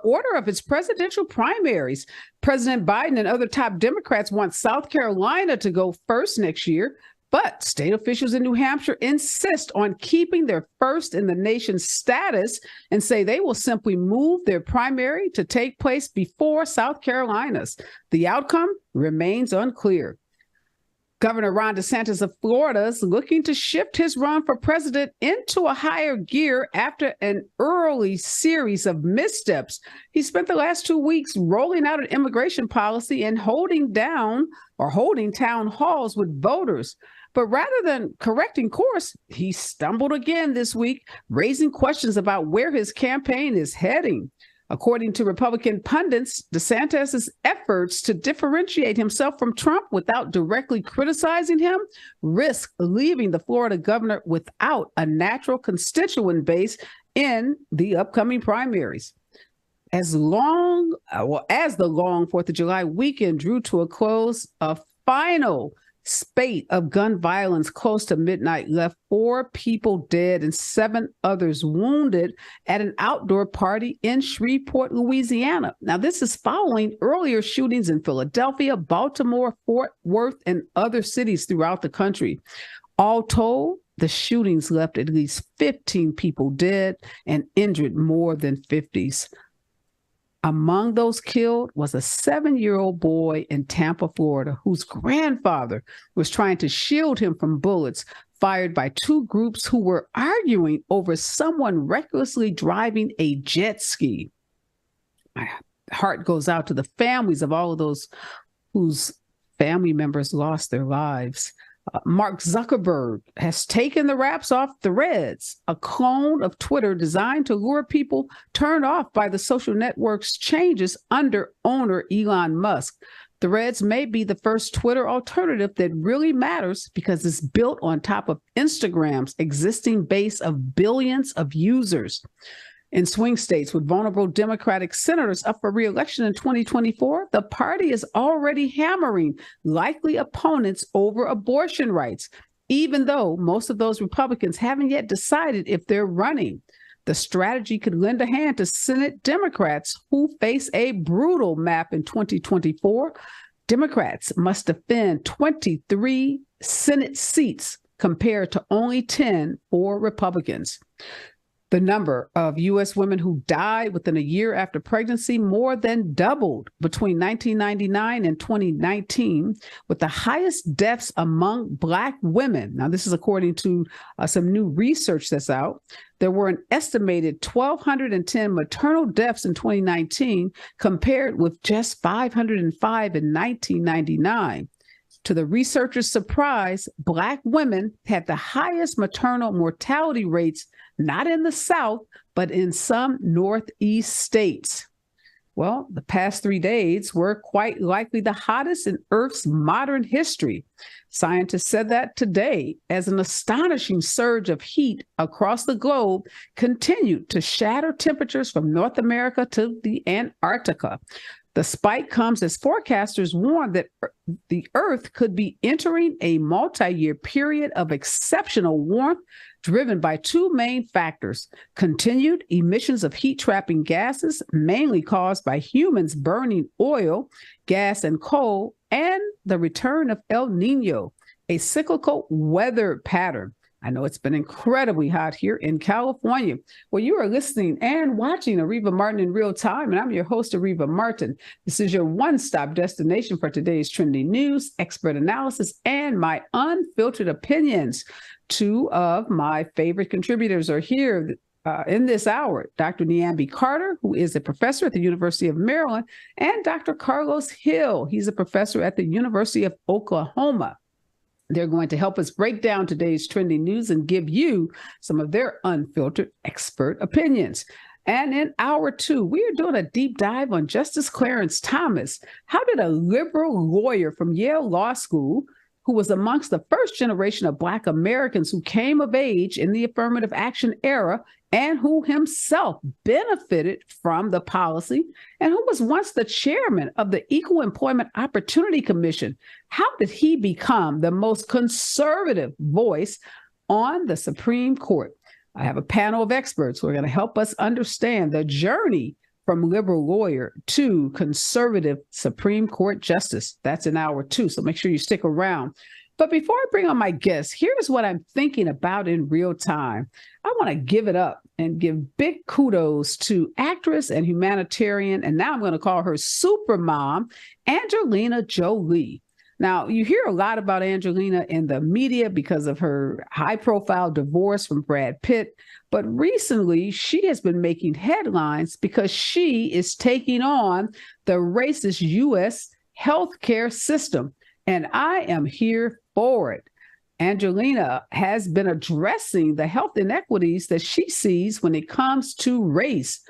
order of its presidential primaries. President Biden and other top Democrats want South Carolina to go first next year, but state officials in New Hampshire insist on keeping their first in the nation status and say they will simply move their primary to take place before South Carolina's. The outcome remains unclear. Governor Ron DeSantis of Florida is looking to shift his run for president into a higher gear after an early series of missteps. He spent the last 2 weeks rolling out an immigration policy and holding town halls with voters. But rather than correcting course, he stumbled again this week, raising questions about where his campaign is heading. According to Republican pundits, DeSantis' efforts to differentiate himself from Trump without directly criticizing him risk leaving the Florida governor without a natural constituent base in the upcoming primaries. As the long 4th of July weekend drew to a close, a final spate of gun violence close to midnight left 4 people dead and 7 others wounded at an outdoor party in Shreveport, Louisiana. Now, this is following earlier shootings in Philadelphia, Baltimore, Fort Worth, and other cities throughout the country. All told, the shootings left at least 15 people dead and injured more than 50. Among those killed was a 7-year-old boy in Tampa, Florida, whose grandfather was trying to shield him from bullets fired by 2 groups who were arguing over someone recklessly driving a jet ski. My heart goes out to the families of all of those whose family members lost their lives. Mark Zuckerberg has taken the wraps off Threads, a clone of Twitter designed to lure people turned off by the social network's changes under owner Elon Musk. Threads may be the first Twitter alternative that really matters because it's built on top of Instagram's existing base of billions of users. In swing states with vulnerable Democratic senators up for re-election in 2024, the party is already hammering likely opponents over abortion rights, even though most of those Republicans haven't yet decided if they're running. The strategy could lend a hand to Senate Democrats who face a brutal map in 2024. Democrats must defend 23 Senate seats compared to only 10 for Republicans. The number of U.S. women who died within a year after pregnancy more than doubled between 1999 and 2019, with the highest deaths among Black women. Now, this is according to some new research that's out. There were an estimated 1,210 maternal deaths in 2019, compared with just 505 in 1999. To the researchers' surprise, Black women had the highest maternal mortality rates, not in the South, but in some Northeast states. Well, the past 3 days were quite likely the hottest in Earth's modern history. Scientists said that today, as an astonishing surge of heat across the globe continued to shatter temperatures from North America to the Antarctica. The spike comes as forecasters warn that the Earth could be entering a multi-year period of exceptional warmth driven by 2 main factors: continued emissions of heat-trapping gases, mainly caused by humans burning oil, gas, and coal, and the return of El Nino, a cyclical weather pattern. I know it's been incredibly hot here in California. Well, you are listening and watching Areva Martin in real time, and I'm your host, Areva Martin. This is your one-stop destination for today's trending news, expert analysis, and my unfiltered opinions. 2 of my favorite contributors are here in this hour: Dr. Niambi Carter, who is a professor at the University of Maryland, and Dr. Karlos Hill. He's a professor at the University of Oklahoma. They're going to help us break down today's trending news and give you some of their unfiltered expert opinions. And in hour 2, we are doing a deep dive on Justice Clarence Thomas. How did a liberal lawyer from Yale Law School, who was amongst the first generation of Black Americans who came of age in the affirmative action era and who himself benefited from the policy and who was once the chairman of the Equal Employment Opportunity Commission, how did he become the most conservative voice on the Supreme Court? I have a panel of experts who are going to help us understand the journey from liberal lawyer to conservative Supreme Court justice. That's in hour 2, so make sure you stick around. But before I bring on my guest, here's what I'm thinking about in real time. I want to give it up and give big kudos to actress and humanitarian, and now I'm going to call her super mom, Angelina Jolie. Now, you hear a lot about Angelina in the media because of her high-profile divorce from Brad Pitt, but recently she has been making headlines because she is taking on the racist U.S. healthcare system, and I am here for it. Angelina has been addressing the health inequities that she sees when it comes to race.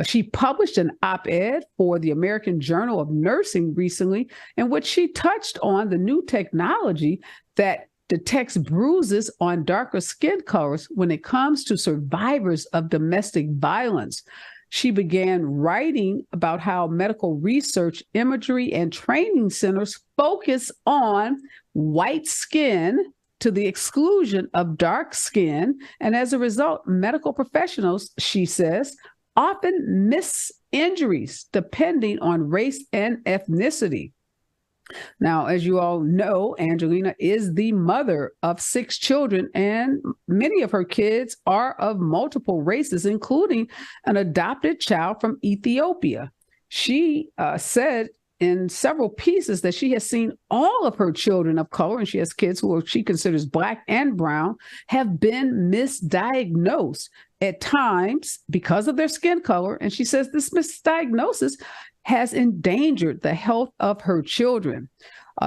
She published an op-ed for the American Journal of Nursing recently, in which she touched on the new technology that detects bruises on darker skin colors when it comes to survivors of domestic violence. She began writing about how medical research, imagery, and training centers focus on white skin to the exclusion of dark skin. And as a result, medical professionals, she says, often miss injuries depending on race and ethnicity. Now, as you all know, Angelina is the mother of 6 children, and many of her kids are of multiple races, including an adopted child from Ethiopia. She said in several pieces that she has seen all of her children of color, and she has kids who she considers Black and brown, have been misdiagnosed at times because of their skin color. And she says this misdiagnosis has endangered the health of her children.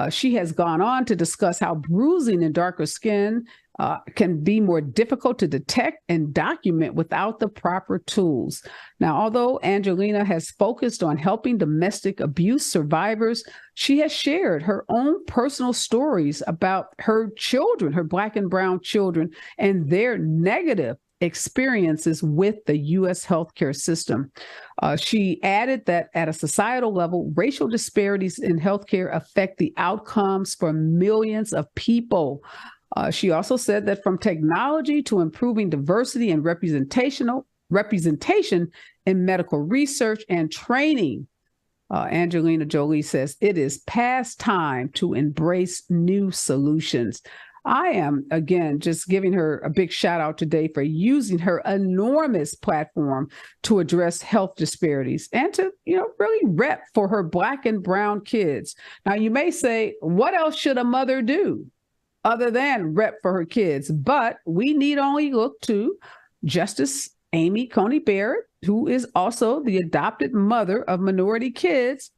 She has gone on to discuss how bruising in darker skin can be more difficult to detect and document without the proper tools. Now, although Angelina has focused on helping domestic abuse survivors, she has shared her own personal stories about her children, her Black and brown children, and their negative experiences with the U.S. healthcare system. She added that at a societal level, racial disparities in healthcare affect the outcomes for millions of people. She also said that from technology to improving diversity and representation in medical research and training, Angelina Jolie says it is past time to embrace new solutions. I am, again, just giving her a big shout out today for using her enormous platform to address health disparities and to, really rep for her Black and brown kids. Now, you may say, what else should a mother do other than rep for her kids? But we need only look to Justice Amy Coney Barrett, who is also the adopted mother of minority kids.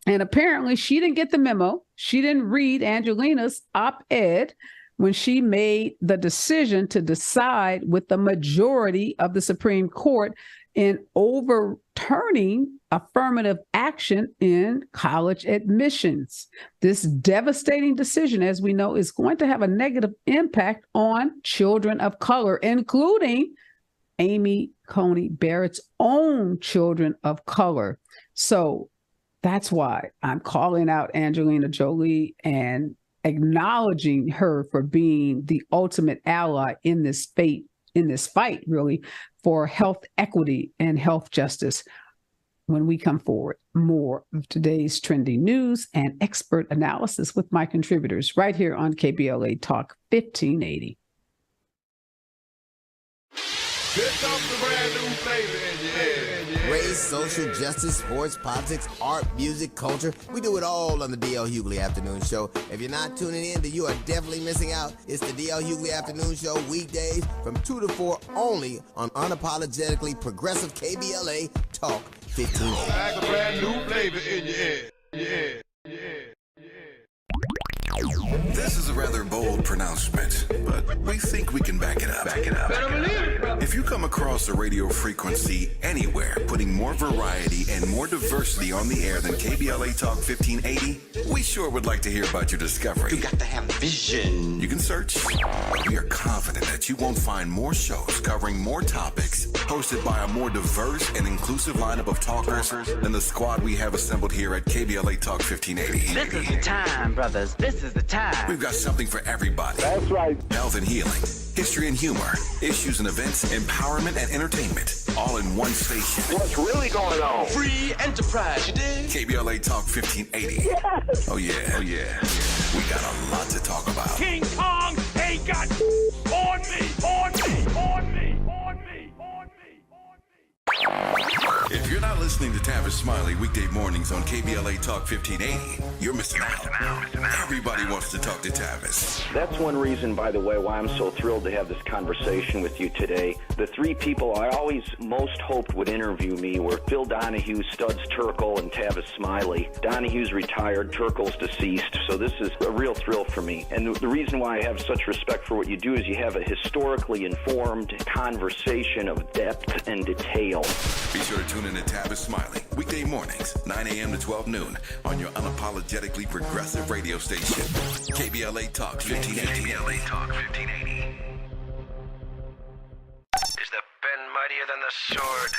And apparently she didn't get the memo. She didn't read Angelina's op-ed when she made the decision to decide with the majority of the Supreme Court in overturning affirmative action in college admissions. This devastating decision, as we know, is going to have a negative impact on children of color, including Amy Coney Barrett's own children of color. So that's why I'm calling out Angelina Jolie and acknowledging her for being the ultimate ally in this fight, really, for health equity and health justice. When we come forward, more of today's trending news and expert analysis with my contributors right here on KBLA Talk 1580. Here comes the brand new flavor in your head. Race, social justice, sports, politics, art, music, culture. We do it all on the D.L. Hughley Afternoon Show. If you're not tuning in, then you are definitely missing out. It's the D.L. Hughley Afternoon Show, weekdays from 2 to 4 only on unapologetically progressive KBLA Talk 1580. Like a brand new flavor in your head. Yeah. This is a rather bold pronouncement, but we think we can back it up. If you come across a radio frequency anywhere putting more variety and more diversity on the air than KBLA Talk 1580, we sure would like to hear about your discovery. You got to have vision. You can search, but we are confident that you won't find more shows covering more topics, hosted by a more diverse and inclusive lineup of talkers than the squad we have assembled here at KBLA Talk 1580. This is the time, brothers. This is the time. We've got something for everybody. That's right. Health and healing, history and humor, issues and events, empowerment and entertainment, all in one station. What's really going on? Free enterprise, you dig? KBLA Talk 1580. Yes. Oh yeah. We got a lot to talk about. King Kong ain't got on me. If you're not listening to Tavis Smiley weekday mornings on KBLA Talk 1580, you're missing out. Everybody wants to talk to Tavis. That's one reason, by the way, why I'm so thrilled to have this conversation with you today. The three people I always most hoped would interview me were Phil Donahue, Studs Terkel, and Tavis Smiley. Donahue's retired, Terkel's deceased, so this is a real thrill for me. And the reason why I have such respect for what you do is you have a historically informed conversation of depth and detail. Be sure to tune in to Tavis Smiley weekday mornings, 9 a.m. to 12 noon on your unapologetically progressive radio station, KBLA Talk 1580. KBLA Talk 1580. Is the pen mightier than the sword?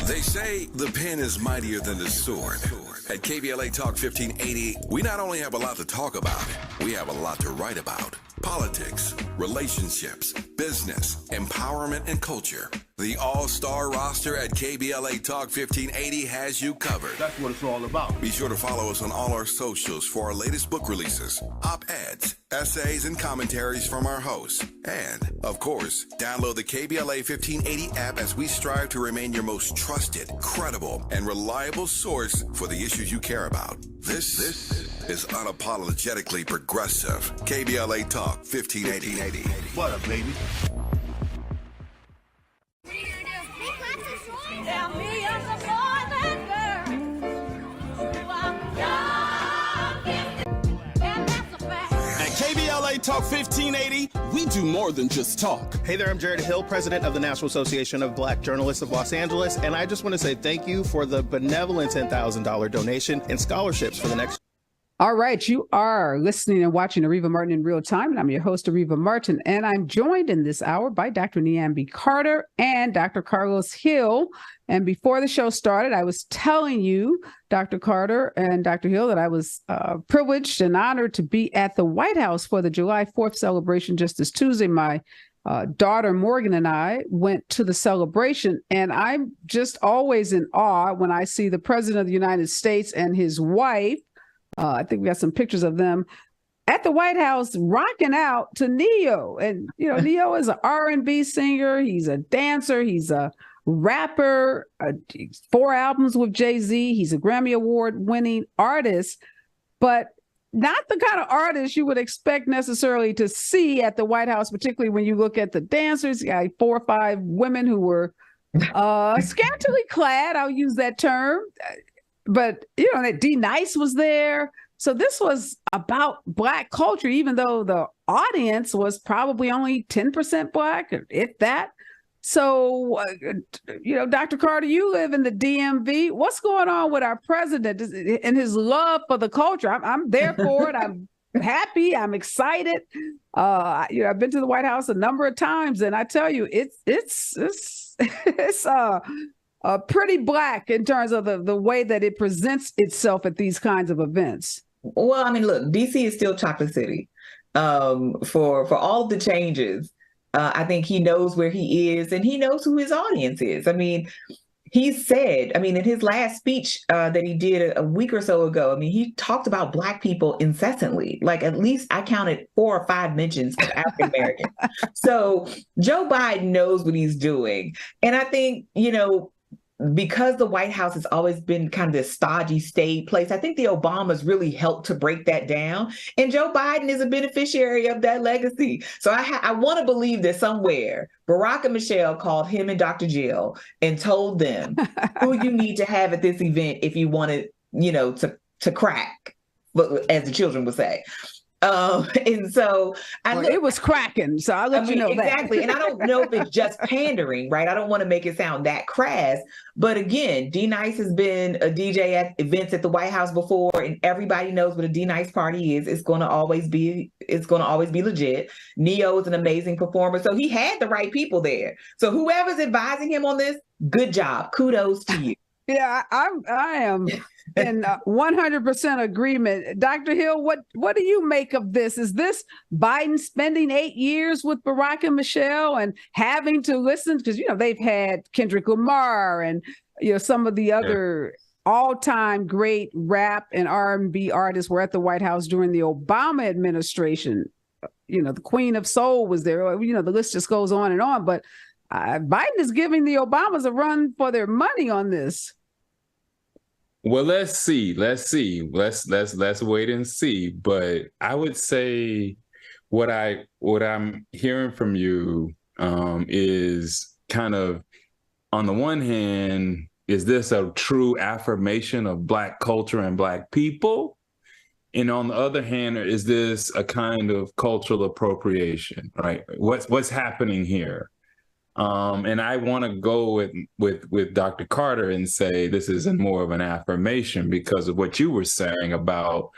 They say the pen is mightier than the sword. At KBLA Talk 1580, we not only have a lot to talk about, we have a lot to write about. Politics, relationships, business, empowerment, and culture. The all-star roster at KBLA Talk 1580 has you covered. That's what it's all about. Be sure to follow us on all our socials for our latest book releases, op-eds, essays, and commentaries from our hosts. And, of course, download the KBLA 1580 app as we strive to remain your most trusted, credible, and reliable source for the issues you care about. This is unapologetically progressive. KBLA Talk 1580. What up, baby? Tell me I'm a boy that girl. You are young, and that's a fact. At KBLA Talk 1580, we do more than just talk. Hey there, I'm Jared Hill, president of the National Association of Black Journalists of Los Angeles, and I just want to say thank you for the benevolent $10,000 donation and scholarships for the next. All right, you are listening and watching Areva Martin in real time, and I'm your host, Areva Martin, and I'm joined in this hour by Dr. Niambi Carter and Dr. Karlos Hill. And before the show started, I was telling you, Dr. Carter and Dr. Hill, that I was privileged and honored to be at the White House for the July 4th celebration just this Tuesday. My daughter Morgan and I went to the celebration, and I'm just always in awe when I see the President of the United States and his wife. I think we got some pictures of them at the White House rocking out to Neo. And, you know, Neo is an R&B singer. He's a dancer. He's a rapper, 4 albums with Jay-Z. He's a Grammy Award winning artist, but not the kind of artist you would expect necessarily to see at the White House, particularly when you look at the dancers. You got 4 or 5 women who were scantily clad. I'll use that term. But, you know, that D Nice was there. So this was about Black culture, even though the audience was probably only 10% Black, if that. So, you know, Dr. Carter, you live in the DMV. What's going on with our president and his love for the culture? I'm there for it. I'm happy. I'm excited. You know, I've been to the White House a number of times, and I tell you, it's pretty Black in terms of the way that it presents itself at these kinds of events. Well, I mean, look, DC is still Chocolate City. For all of the changes, I think he knows where he is and he knows who his audience is. I mean, he said, in his last speech that he did a week or so ago, I mean, he talked about Black people incessantly. Like, at least I counted 4 or 5 mentions of African Americans. So Joe Biden knows what he's doing. And I think, you know, because the White House has always been kind of this stodgy staid place, I think the Obamas really helped to break that down. And Joe Biden is a beneficiary of that legacy. So I want to believe that somewhere Barack and Michelle called him and Dr. Jill and told them who you need to have at this event if you wanted, you know, to crack, as the children would say. And so it was cracking. So I'll let you know exactly. that. And I don't know if it's just pandering, right? I don't want to make it sound that crass. But again, D Nice has been a DJ at events at the White House before, and everybody knows what a D Nice party is. It's going to always be legit. Neo is an amazing performer. So he had the right people there. So whoever's advising him on this, good job. Kudos to you. Yeah, I am in 100% agreement. Dr. Hill, what do you make of this? Is this Biden spending 8 years with Barack and Michelle and having to listen? Because, they've had Kendrick Lamar and, some of the other all-time great rap and R&B artists were at the White House during the Obama administration. The Queen of Soul was there. The list just goes on and on. But Biden is giving the Obamas a run for their money on this. Well, let's see. Let's wait and see. But I would say what I'm hearing from you is kind of, on the one hand, is this a true affirmation of Black culture and Black people? And on the other hand, is this a kind of cultural appropriation, right? What's happening here? And I want to go with Dr. Carter and say this is more of an affirmation because of what you were saying about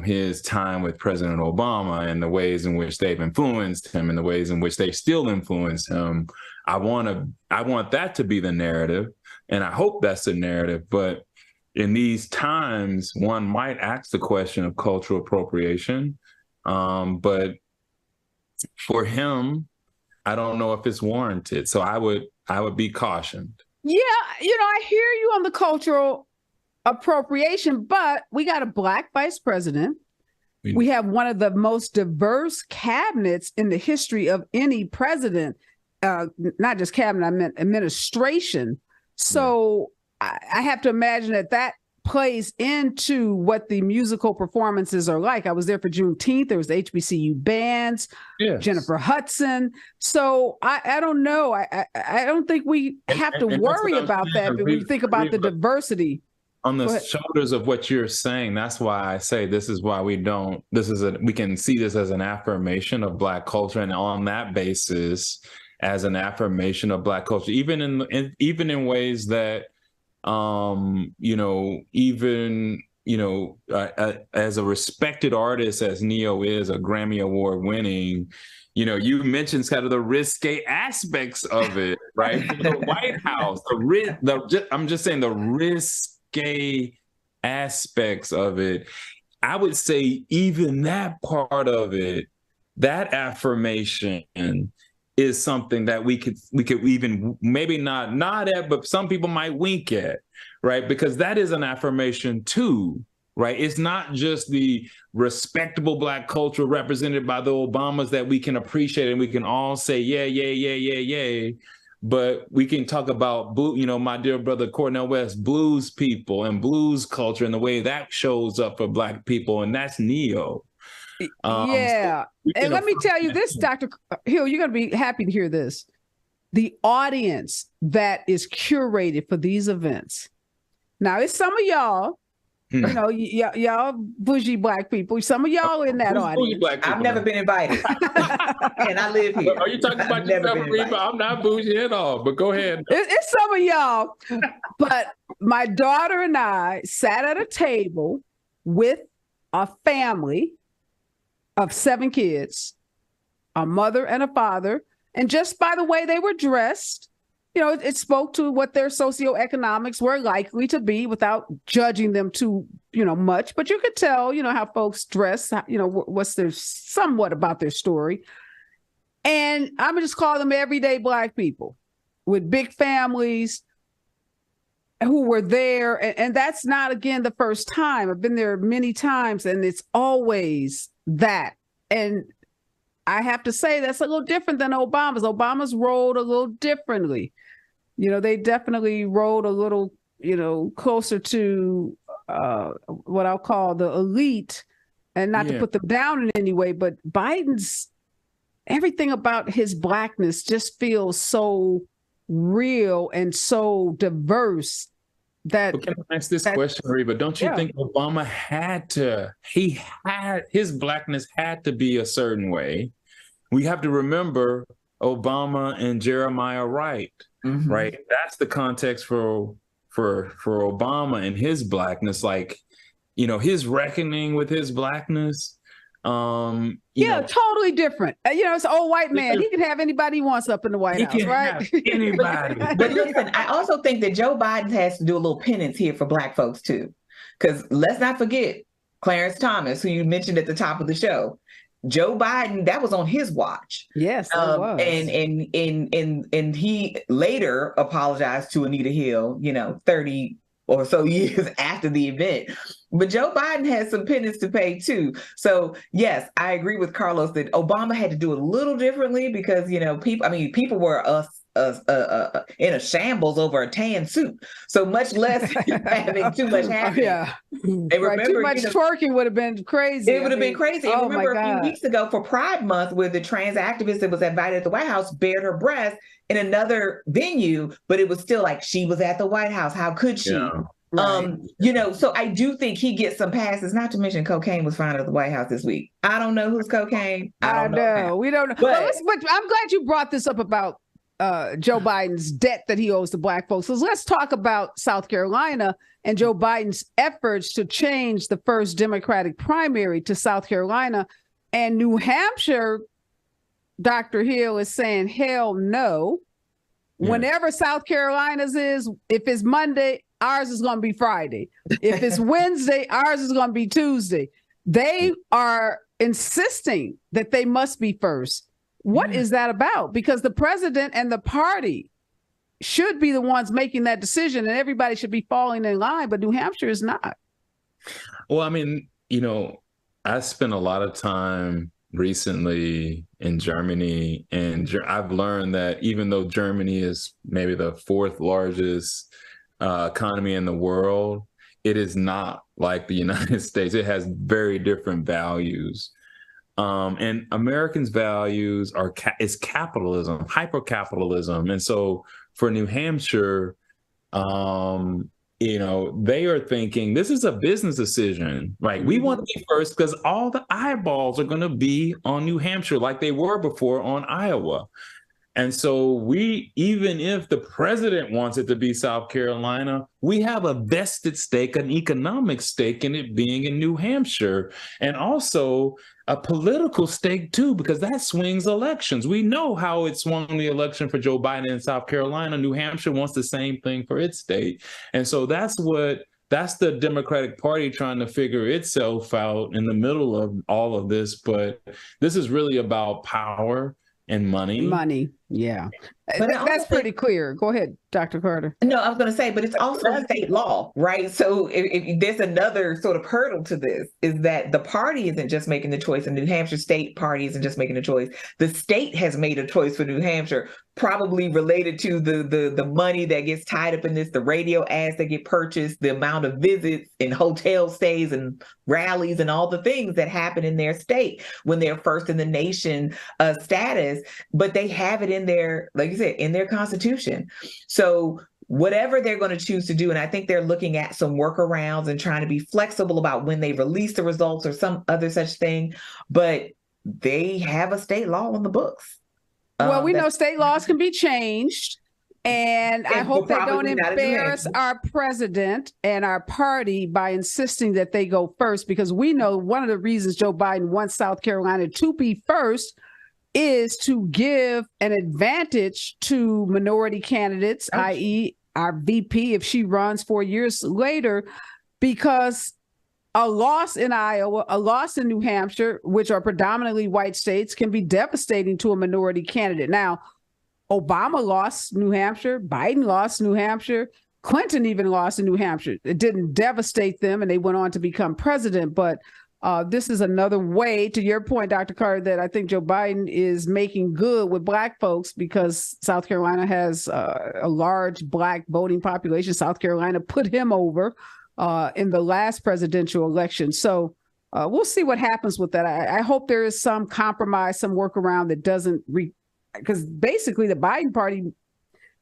his time with President Obama and the ways in which they've influenced him and the ways in which they still influence him. I want that to be the narrative, and I hope that's the narrative. But in these times, one might ask the question of cultural appropriation. But for him, I don't know if it's warranted. So I would be cautioned. Yeah, I hear you on the cultural appropriation, but we got a Black vice president. We have one of the most diverse cabinets in the history of any president, not just cabinet, I meant administration. So I have to imagine that plays into what the musical performances are like. I was there for Juneteenth. There was the HBCU bands, Jennifer Hudson. So I don't know. I don't think we have to worry about that, but when you think about the diversity. On the shoulders of what you're saying, that's why I say this is why we can see this as an affirmation of Black culture, and on that basis, as an affirmation of Black culture, even in ways that as a respected artist as Neo is, a Grammy Award winning, you mentioned kind of the risque aspects of it, right? The White House, I'm just saying the risque aspects of it. I would say even that part of it, that affirmation is something that we could even maybe not nod at, but some people might wink at, right? Because that is an affirmation too, right? It's not just the respectable Black culture represented by the Obamas that we can appreciate and we can all say, yeah, but we can talk about, my dear brother Cornel West, blues people and blues culture and the way that shows up for Black people, and that's Neo. And let me tell you this, Dr. Hill, you're going to be happy to hear this. The audience that is curated for these events. Now, it's some of y'all, y'all bougie Black people. Some of y'all in that audience. I've never been invited. And I live here. Are you talking about yourself, Areva? I'm not bougie at all, but go ahead. It's some of y'all. But my daughter and I sat at a table with a family of 7 kids, a mother and a father. And just by the way they were dressed, it spoke to what their socioeconomics were likely to be without judging them too, much. But you could tell, how folks dress, what's their somewhat about their story. And I'm going to just call them everyday Black people with big families who were there. And that's not, again, the first time. I've been there many times, and it's always that. And I have to say that's a little different than Obama's. Obama's rolled a little differently. They definitely rolled a little, closer to what I'll call the elite, and not to put them down in any way, but Biden's, everything about his Blackness just feels so real and so diverse. Can I ask this question, Areva? Don't you think Obama his Blackness had to be a certain way? We have to remember Obama and Jeremiah Wright, right? That's the context for Obama and his Blackness, his reckoning with his Blackness. Totally different. It's an old white man. He can have anybody he wants up in the White House, right? Anybody. But listen, I also think that Joe Biden has to do a little penance here for Black folks too, because let's not forget Clarence Thomas, who you mentioned at the top of the show. Joe Biden, that was on his watch. Yes, it was. And he later apologized to Anita Hill, 30 or so years after the event. But Joe Biden has some penance to pay too. So yes, I agree with Karlos that Obama had to do it a little differently because, people were in a shambles over a tan suit. So much less having too much happening. Yeah. And remember, too much twerking would have been crazy. It would have been crazy. And remember a few weeks ago for Pride Month, where the trans activist that was invited at the White House bared her breast in another venue, but it was still like she was at the White House. How could she? Yeah. Right. So I do think he gets some passes, not to mention cocaine was found at the White House this week. I don't know whose cocaine. I don't know. We don't know. But I'm glad you brought this up about Joe Biden's debt that he owes to Black folks. So let's talk about South Carolina and Joe Biden's efforts to change the first Democratic primary to South Carolina. And New Hampshire, Dr. Hill is saying, hell no. Yeah. Whenever South Carolina's is, if it's Monday, ours is going to be Friday. If it's Wednesday, ours is going to be Tuesday. They are insisting that they must be first. What is that about? Because the president and the party should be the ones making that decision, and everybody should be falling in line, but New Hampshire is not. Well, I mean, I spent a lot of time recently in Germany, and I've learned that even though Germany is maybe the fourth largest economy in the world, it is not like the United States. It has very different values. And Americans' values is capitalism, hyper-capitalism. And so for New Hampshire, they are thinking this is a business decision, right? We want to be first because all the eyeballs are going to be on New Hampshire like they were before on Iowa. And so even if the president wants it to be South Carolina, we have a vested stake, an economic stake in it being in New Hampshire, and also a political stake too, because that swings elections. We know how it swung the election for Joe Biden in South Carolina. New Hampshire wants the same thing for its state. And so that's the Democratic Party trying to figure itself out in the middle of all of this. But this is really about power and money. Yeah. But that's pretty clear. Go ahead, Dr. Carter. No, I was going to say, but it's also state law, right? So if there's another sort of hurdle to this, is that the party isn't just making the choice, and New Hampshire state party isn't just making the choice. The state has made a choice for New Hampshire, probably related to the money that gets tied up in this, the radio ads that get purchased, the amount of visits and hotel stays and rallies and all the things that happen in their state when they're first in the nation status. But they have it in their, like you said, in their constitution. So whatever they're going to choose to do, and I think they're looking at some workarounds and trying to be flexible about when they release the results or some other such thing, but they have a state law on the books. Well, we know state laws can be changed, and I hope they don't embarrass our president and our party by insisting that they go first, because we know one of the reasons Joe Biden wants South Carolina to be first is to give an advantage to minority candidates, i.e. our VP, if she runs 4 years later, because a loss in Iowa, a loss in New Hampshire, which are predominantly white states, can be devastating to a minority candidate. Now, Obama lost New Hampshire, Biden lost New Hampshire, Clinton even lost in New Hampshire. It didn't devastate them, and they went on to become president, but this is another way, to your point, Dr. Carter, that I think Joe Biden is making good with Black folks, because South Carolina has a large Black voting population. South Carolina put him over in the last presidential election. So we'll see what happens with that. I hope there is some compromise, some workaround that doesn't, because basically the Biden party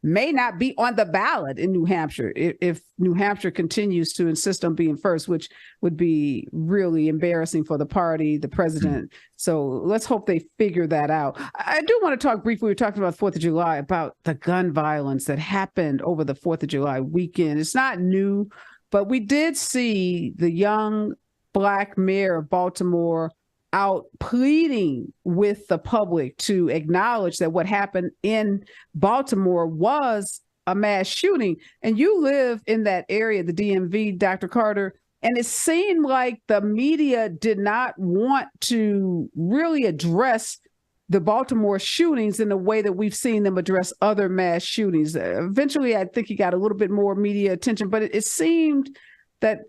may not be on the ballot in New Hampshire if New Hampshire continues to insist on being first, which would be really embarrassing for the party, the president. So let's hope they figure that out. I do want to talk briefly, we were talking about 4th of July, about the gun violence that happened over the 4th of July weekend. It's not new, but we did see the young Black mayor of Baltimore out pleading with the public to acknowledge that what happened in Baltimore was a mass shooting. And you live in that area, the DMV, Dr. Carter, and it seemed like the media did not want to really address the Baltimore shootings in the way that we've seen them address other mass shootings. Eventually, I think he got a little bit more media attention, but it seemed that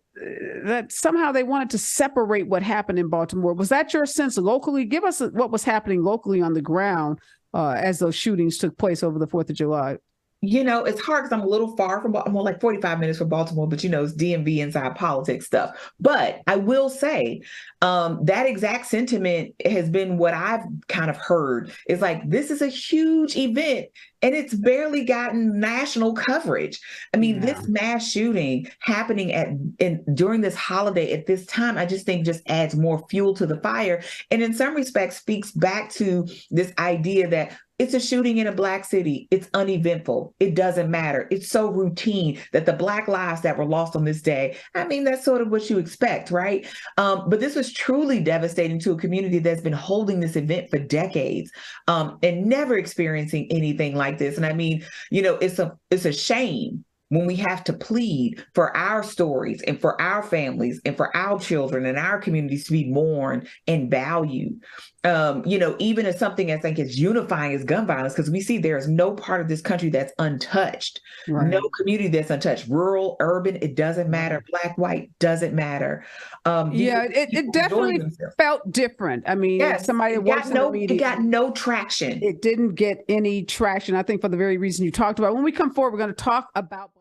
somehow they wanted to separate what happened in Baltimore. Was that your sense locally? Give us what was happening locally on the ground as those shootings took place over the 4th of July. It's hard because I'm a little far from, I'm like 45 minutes from Baltimore, but it's DMV inside politics stuff. But I will say that exact sentiment has been what I've kind of heard. Is like, this is a huge event and it's barely gotten national coverage. I mean, this mass shooting happening during this holiday at this time, I just think just adds more fuel to the fire. And in some respects speaks back to this idea that it's a shooting in a Black city. It's uneventful. It doesn't matter. It's so routine that the Black lives that were lost on this day, I mean, that's sort of what you expect, right? But this was truly devastating to a community that's been holding this event for decades and never experiencing anything like this. And I mean, it's a shame when we have to plead for our stories and for our families and for our children and our communities to be mourned and valued. Even as something I think is unifying as gun violence, because we see there is no part of this country that's untouched, no community that's untouched, rural, urban, it doesn't matter, Black, white, doesn't matter. It definitely felt different. I mean, somebody works in the media, it got no traction. It didn't get any traction, I think, for the very reason you talked about. When we come forward, we're going to talk about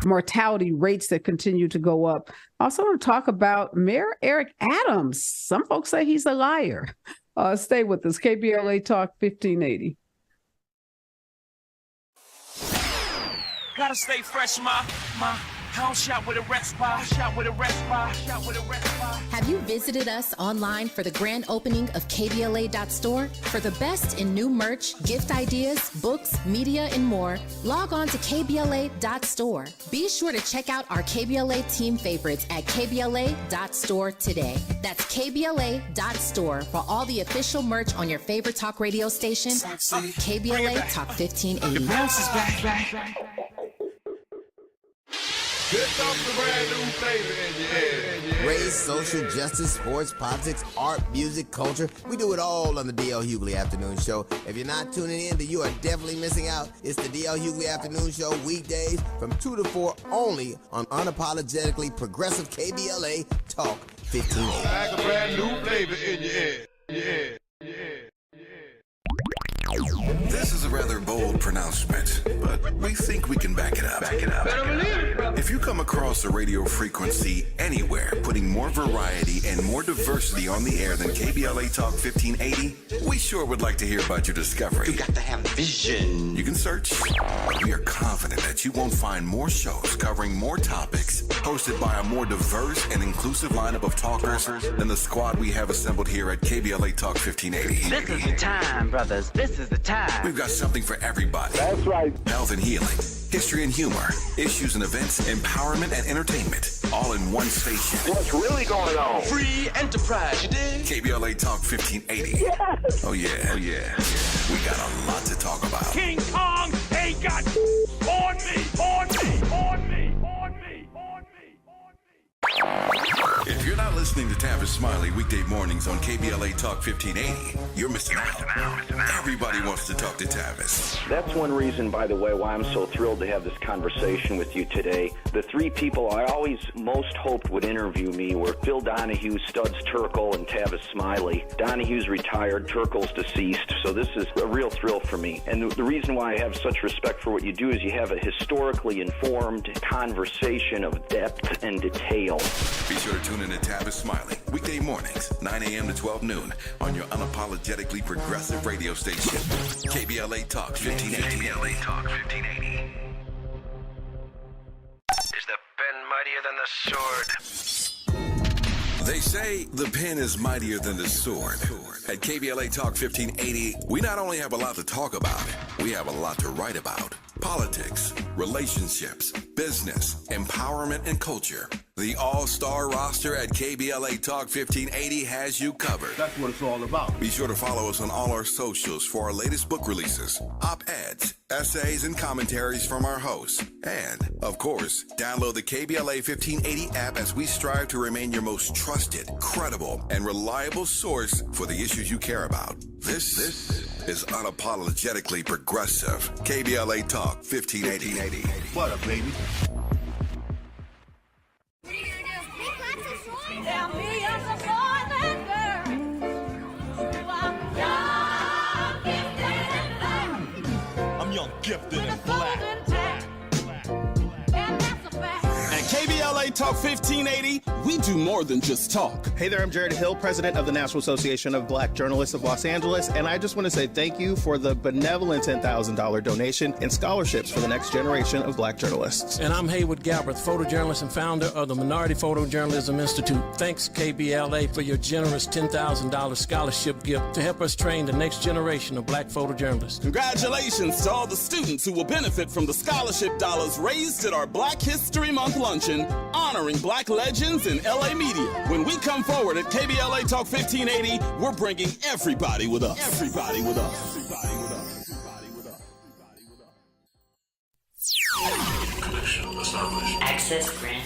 mortality rates that continue to go up. I also want to talk about Mayor Eric Adams. Some folks say he's a liar. Stay with us. KBLA Talk 1580. Gotta stay fresh, my house shot with a rest bar, Have you visited us online for the grand opening of KBLA.store? For the best in new merch, gift ideas, books, media, and more, log on to KBLA.store. Be sure to check out our KBLA team favorites at KBLA.store today. That's KBLA.store for all the official merch on your favorite talk radio station, KBLA Talk 1580. Bounce is back. Here comes the brand new flavor in your head. Race, social justice, sports, politics, art, music, culture. We do it all on the D.L. Hughley Afternoon Show. If you're not tuning in, then you are definitely missing out. It's the D.L. Hughley Afternoon Show weekdays from 2 to 4 only on unapologetically progressive KBLA Talk 1580. Like a brand new flavor in your head. This is a rather bold pronouncement, but we think we can back it up. If you come across a radio frequency anywhere putting more variety and more diversity on the air than KBLA Talk 1580, we sure would like to hear about your discovery. You got to have vision. You can search, but we are confident that you won't find more shows covering more topics, hosted by a more diverse and inclusive lineup of talkers than the squad we have assembled here at KBLA Talk 1580. This is the time, brothers. This is the time. We've got something for everybody. That's right. Health and healing, history and humor, issues and events, empowerment and entertainment, all in one station. What's really going on? Free enterprise, you dig? KBLA Talk 1580. Yes. Oh yeah. We got a lot to talk about. King Kong ain't got on me. If you're not listening to Tavis Smiley weekday mornings on KBLA Talk 1580, you're missing out. Everybody wants to talk to Tavis. That's one reason, by the way, why I'm so thrilled to have this conversation with you today. The three people I always most hoped would interview me were Phil Donahue, Studs Terkel, and Tavis Smiley. Donahue's retired, Terkel's deceased, so this is a real thrill for me. And the reason why I have such respect for what you do is you have a historically informed conversation of depth and detail. Be sure to tune in to Tavis Smiley weekday mornings, 9 a.m. to 12 noon on your unapologetically progressive radio station, KBLA Talk 1580. KBLA Talk 1580. Is the pen mightier than the sword? They say the pen is mightier than the sword. At KBLA Talk 1580, we not only have a lot to talk about, we have a lot to write about. Politics, relationships, business, empowerment, and culture. The all-star roster at KBLA Talk 1580 has you covered. That's what it's all about. Be sure to follow us on all our socials for our latest book releases, op-eds, essays, and commentaries from our hosts. And, of course, download the KBLA 1580 app as we strive to remain your most trusted, credible, and reliable source for the issues you care about. This is unapologetically progressive. KBLA Talk 1580. What up, baby? Tell me of the boy that girl who are young, gifted, and black. I'm young, gifted, and black. And that's a fact. At KBLA Talk 1580, we do more than just talk. Hey there, I'm Jared Hill, president of the National Association of Black Journalists of Los Angeles, and I just want to say thank you for the benevolent $10,000 donation in scholarships for the next generation of black journalists. And I'm Haywood Galbraith, photojournalist and founder of the Minority Photojournalism Institute. Thanks, KBLA, for your generous $10,000 scholarship gift to help us train the next generation of black photojournalists. Congratulations to all the students who will benefit from the scholarship dollars raised at our Black History Month luncheon, honoring black legends in LA media. When we come forward at KBLA Talk 1580, we're bringing everybody with us. Everybody with us. Everybody with us. Everybody with us. Connection established. Access granted.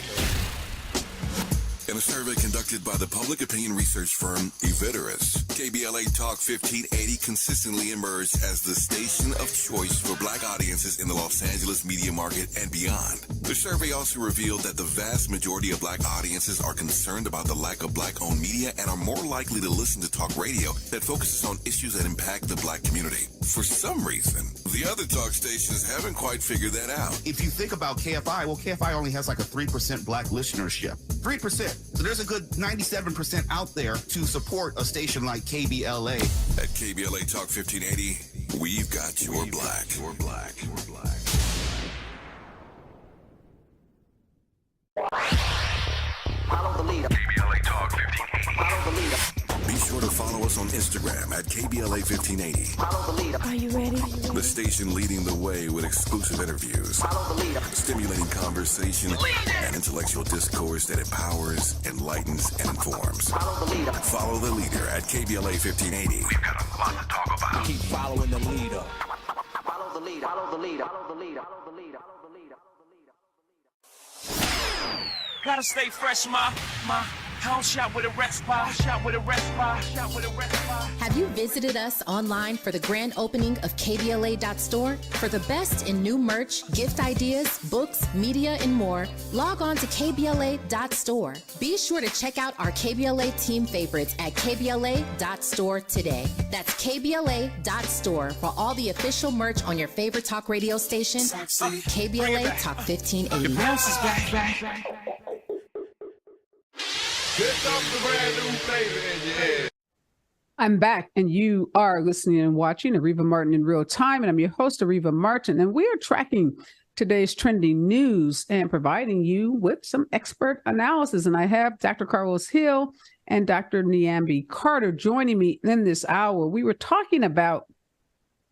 In a survey conducted by the public opinion research firm Eviderus, KBLA Talk 1580 consistently emerged as the station of choice for black audiences in the Los Angeles media market and beyond. The survey also revealed that the vast majority of black audiences are concerned about the lack of black-owned media and are more likely to listen to talk radio that focuses on issues that impact the black community. For some reason, the other talk stations haven't quite figured that out. If you think about KFI, well, KFI only has like a 3% black listenership. 3%. So there's a good 97% out there to support a station like KBLA. At KBLA Talk 1580, we've got your black. Your black. Your black. Follow the leader. KBLA Talk 1580. Follow the leader. Be sure to follow us on Instagram at KBLA 1580. Follow the leader. Are you ready? The station leading the way with exclusive interviews, Follow the leader. stimulating conversation, and intellectual discourse that empowers, enlightens, and informs. Follow the leader. Follow the leader at KBLA 1580. We've got a lot to talk about. Keep following the leader. Follow the leader. Follow the leader. Follow the leader. Follow the leader. Follow the leader. Gotta stay fresh, my house shot with a rest spot. Shot with a rest spot. Shot with a rest spot. Have you visited us online for the grand opening of KBLA.store? For the best in new merch, gift ideas, books, media, and more, log on to KBLA.store. Be sure to check out our KBLA team favorites at KBLA.store today. That's KBLA.store for all the official merch on your favorite talk radio station, KBLA Talk 1580. Bounce is back. Here comes the brand new flavor in your head. I'm back, and you are listening and watching Areva Martin in real time, and I'm your host, Areva Martin, and we are tracking today's trending news and providing you with some expert analysis. And I have Dr. Karlos Hill and Dr. Niambi Carter joining me in this hour. We were talking about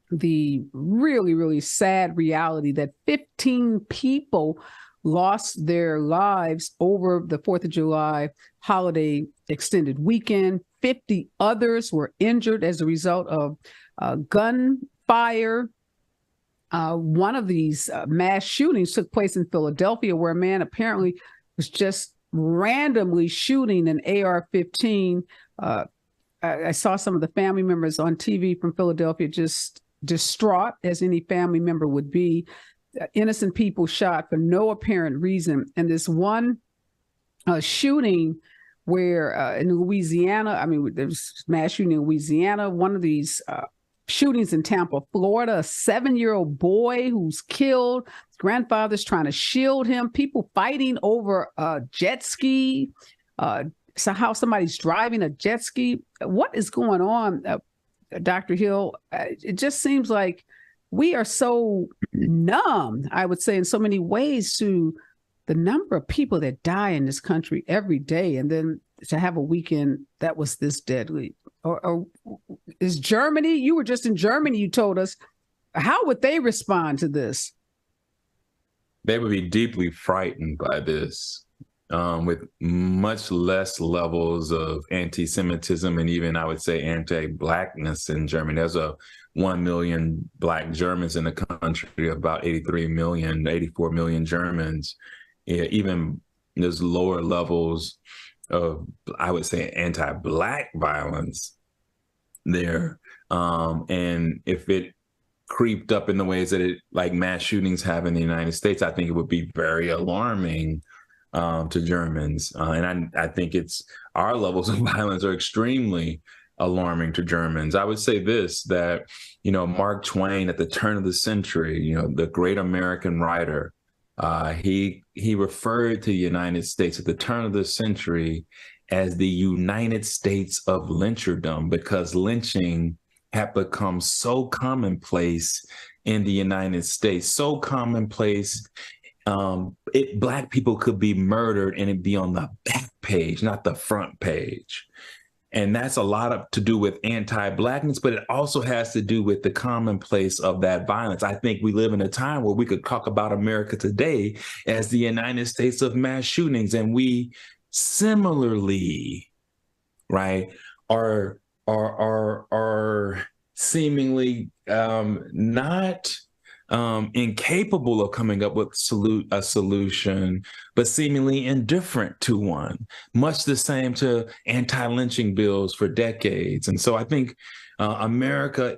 the really, really sad reality that 15 people lost their lives over the 4th of July holiday extended weekend. 50 others were injured as a result of gunfire. One of these mass shootings took place in Philadelphia, where a man apparently was just randomly shooting an AR-15. I saw some of the family members on TV from Philadelphia just distraught, as any family member would be. Innocent people shot for no apparent reason. And this one shooting where in Louisiana, I mean, there's mass shooting in Louisiana, one of these shootings in Tampa, Florida, a 7-year-old boy who's killed, his grandfather's trying to shield him, people fighting over a jet ski, so how somebody's driving a jet ski. What is going on, Dr. Hill? It just seems like we are so numb, I would say, in so many ways to the number of people that die in this country every day. And then to have a weekend that was this deadly. Or is Germany, you were just in Germany, you told us, how would they respond to this? They would be deeply frightened by this. with much less levels of anti-Semitism and even, I would say, anti-Blackness in Germany. There's 1 million Black Germans in the country, about 83 million, 84 million Germans. Yeah, even there's lower levels of, I would say, anti-Black violence there. And if it creeped up in the ways that it, like mass shootings have in the United States, I think it would be very alarming to Germans. And I think our levels of violence are extremely alarming to Germans. I would say this, that, Mark Twain at the turn of the century, the great American writer, he referred to the United States at the turn of the century as the United States of lyncherdom, because lynching had become so commonplace in the United States, so commonplace. Black people could be murdered and it'd be on the back page, not the front page. And that's a lot to do with anti-Blackness, but it also has to do with the commonplace of that violence. I think we live in a time where we could talk about America today as the United States of mass shootings. And we similarly, right, are seemingly not incapable of coming up with a solution, but seemingly indifferent to one, much the same to anti-lynching bills for decades. And so I think America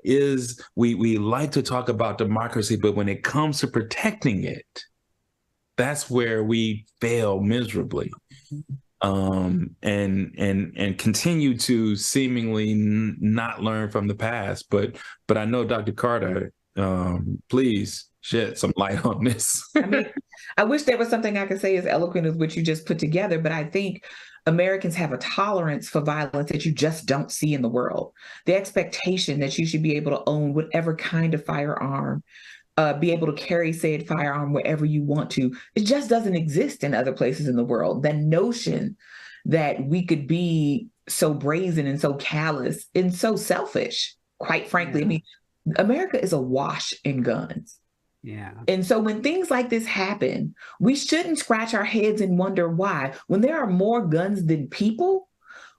we like to talk about democracy, but when it comes to protecting it, that's where we fail miserably. And continue to seemingly not learn from the past. But I know, Dr. Carter, please shed some light on this. I wish there was something I could say as eloquent as what you just put together, but I think Americans have a tolerance for violence that you just don't see in the world. The expectation that you should be able to own whatever kind of firearm, be able to carry said firearm wherever you want to, it just doesn't exist in other places in the world. That notion that we could be so brazen and so callous and so selfish, quite frankly. Yeah. America is awash in guns. Yeah. And so when things like this happen, we shouldn't scratch our heads and wonder why. When there are more guns than people,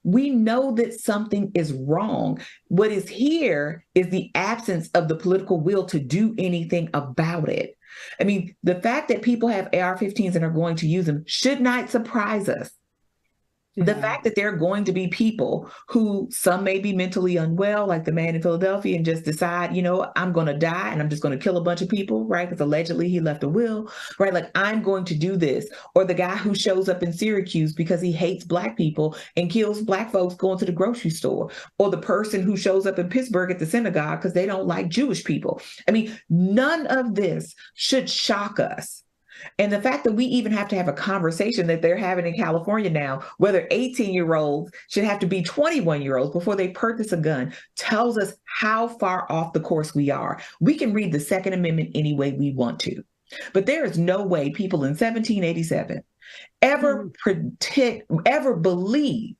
we know that something is wrong. What is here is the absence of the political will to do anything about it. The fact that people have AR-15s and are going to use them should not surprise us. Yeah. The fact that there are going to be people who, some may be mentally unwell, like the man in Philadelphia, and just decide, I'm going to die and I'm just going to kill a bunch of people, right? Because allegedly he left a will, right? Like, I'm going to do this. Or the guy who shows up in Syracuse because he hates Black people and kills Black folks going to the grocery store. Or the person who shows up in Pittsburgh at the synagogue because they don't like Jewish people. None of this should shock us. And the fact that we even have to have a conversation that they're having in California now, whether 18-year-olds should have to be 21-year-olds before they purchase a gun, tells us how far off the course we are. We can read the Second Amendment any way we want to, but there is no way people in 1787 ever believed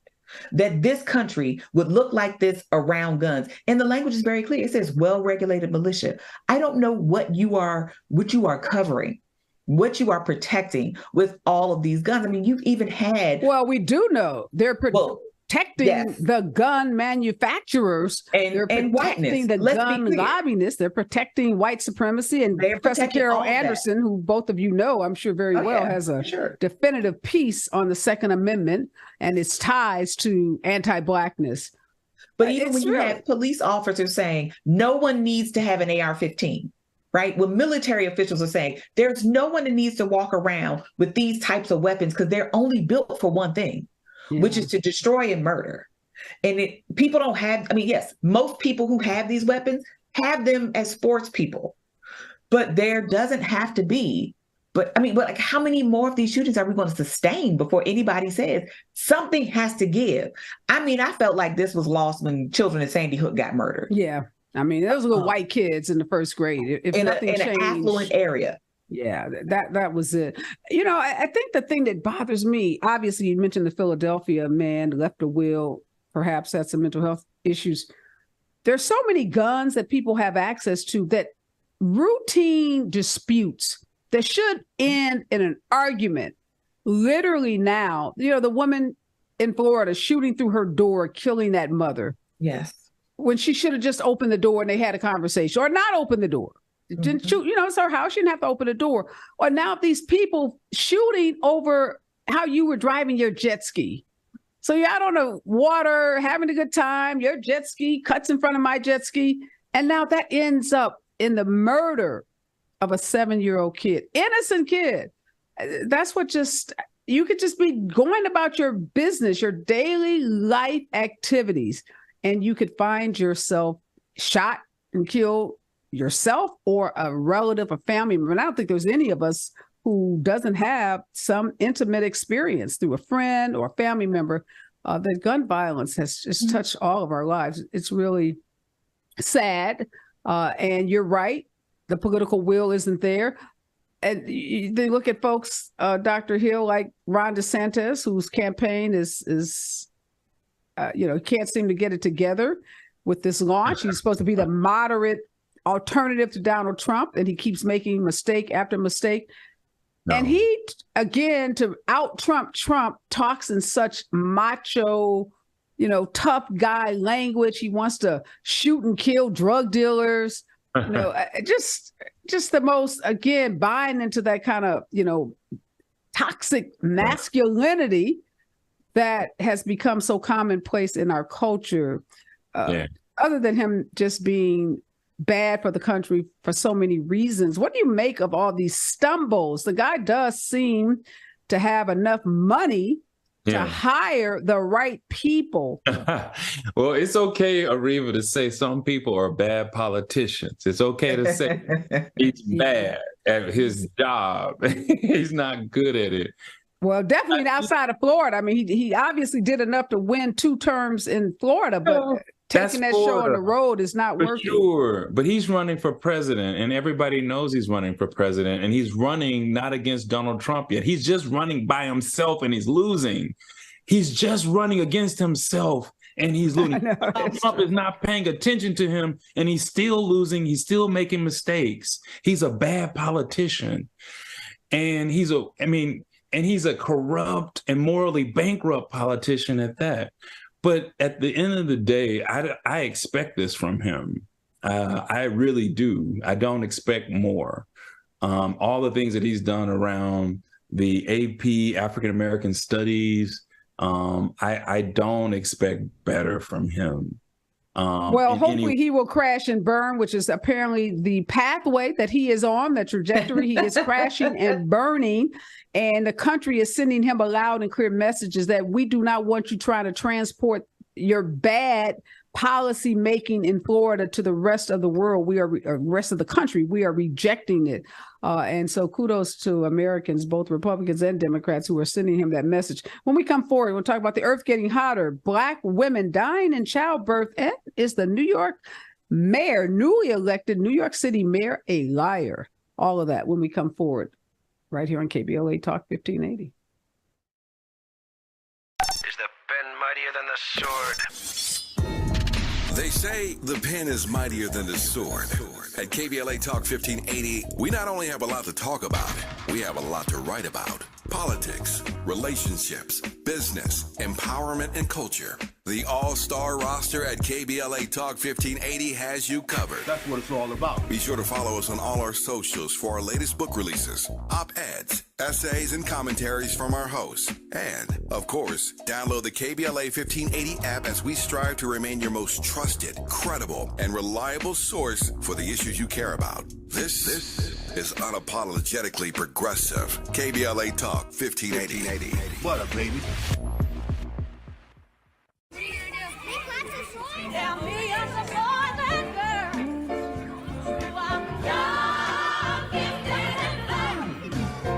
that this country would look like this around guns. And the language is very clear. It says well-regulated militia. I don't know what you are covering, what you are protecting with all of these guns. You've even had... Well, we do know they're protecting the gun manufacturers. They're protecting the gun lobbyists. They're protecting white supremacy. And Professor Carol Anderson, who both of you know, I'm sure very well, has a definitive piece on the Second Amendment and its ties to anti-Blackness. But even when you have police officers saying no one needs to have an AR-15, right? When military officials are saying there's no one that needs to walk around with these types of weapons because they're only built for one thing, which is to destroy and murder. And people don't have, yes, most people who have these weapons have them as sports people, but there doesn't have to be. But how many more of these shootings are we going to sustain before anybody says something has to give? I felt like this was lost when children in Sandy Hook got murdered. Yeah. Those were white kids in the first grade. If nothing changed, an affluent area. Yeah, that was it. I think the thing that bothers me, obviously you mentioned the Philadelphia man left a will, perhaps had some mental health issues. There's so many guns that people have access to that routine disputes that should end in an argument literally now, the woman in Florida shooting through her door, killing that mother. Yes. When she should have just opened the door and they had a conversation, or not open the door. Didn't shoot, it's her house. She didn't have to open the door. Or now these people shooting over how you were driving your jet ski. So you're out on the water, having a good time. Your jet ski cuts in front of my jet ski. And now that ends up in the murder of a 7-year-old kid, innocent kid. That's what you could just be going about your business, your daily life activities, and you could find yourself shot and killed yourself or a relative, a family member. And I don't think there's any of us who doesn't have some intimate experience through a friend or a family member that gun violence has just touched all of our lives. It's really sad. And you're right. The political will isn't there. And they look at folks, Dr. Hill, like Ron DeSantis, whose campaign is can't seem to get it together with this launch. He's supposed to be the moderate alternative to Donald Trump, and he keeps making mistake after mistake. No. And he, again, to out-Trump Trump, talks in such macho, tough guy language. He wants to shoot and kill drug dealers. Just the most, again, buying into that kind of, toxic masculinity that has become so commonplace in our culture. Other than him just being bad for the country for so many reasons, what do you make of all these stumbles? The guy does seem to have enough money to hire the right people. Well, it's okay, Areva, to say some people are bad politicians. It's okay to say he's bad at his job. He's not good at it. Well, definitely outside of Florida. I mean, he obviously did enough to win 2 terms in Florida, but taking that show on the road is not working. Sure, but he's running for president, and everybody knows he's running for president, and he's running not against Donald Trump yet. He's just running by himself, and he's losing. He's just running against himself, and he's losing. Trump is not paying attention to him, and he's still losing. He's still making mistakes. He's a bad politician, and he's a corrupt and morally bankrupt politician at that. But at the end of the day, I expect this from him. I really do. I don't expect more. All the things that he's done around the AP African American Studies, I don't expect better from him. Well, hopefully he will crash and burn, which is apparently the pathway that he is on, the trajectory. He is crashing and burning. And the country is sending him a loud and clear messages that we do not want you trying to transport your bad policy making in Florida to the rest of the world. Rest of the country. We are rejecting it. And so kudos to Americans, both Republicans and Democrats, who are sending him that message. When we come forward, we'll talk about the earth getting hotter, Black women dying in childbirth, and is the New York mayor, newly elected New York City mayor, a liar? All of that when we come forward right here on KBLA Talk 1580. Is the pen mightier than the sword? They say the pen is mightier than the sword. At KBLA Talk 1580, we not only have a lot to talk about, we have a lot to write about. Politics, relationships, business, empowerment, and culture. The all-star roster at KBLA Talk 1580 has you covered. That's what it's all about. Be sure to follow us on all our socials for our latest book releases, op-eds, essays, and commentaries from our hosts. And, of course, download the KBLA 1580 app as we strive to remain your most trusted, credible, and reliable source for the issues you care about. This is unapologetically progressive. KBLA Talk 1580. What up, baby?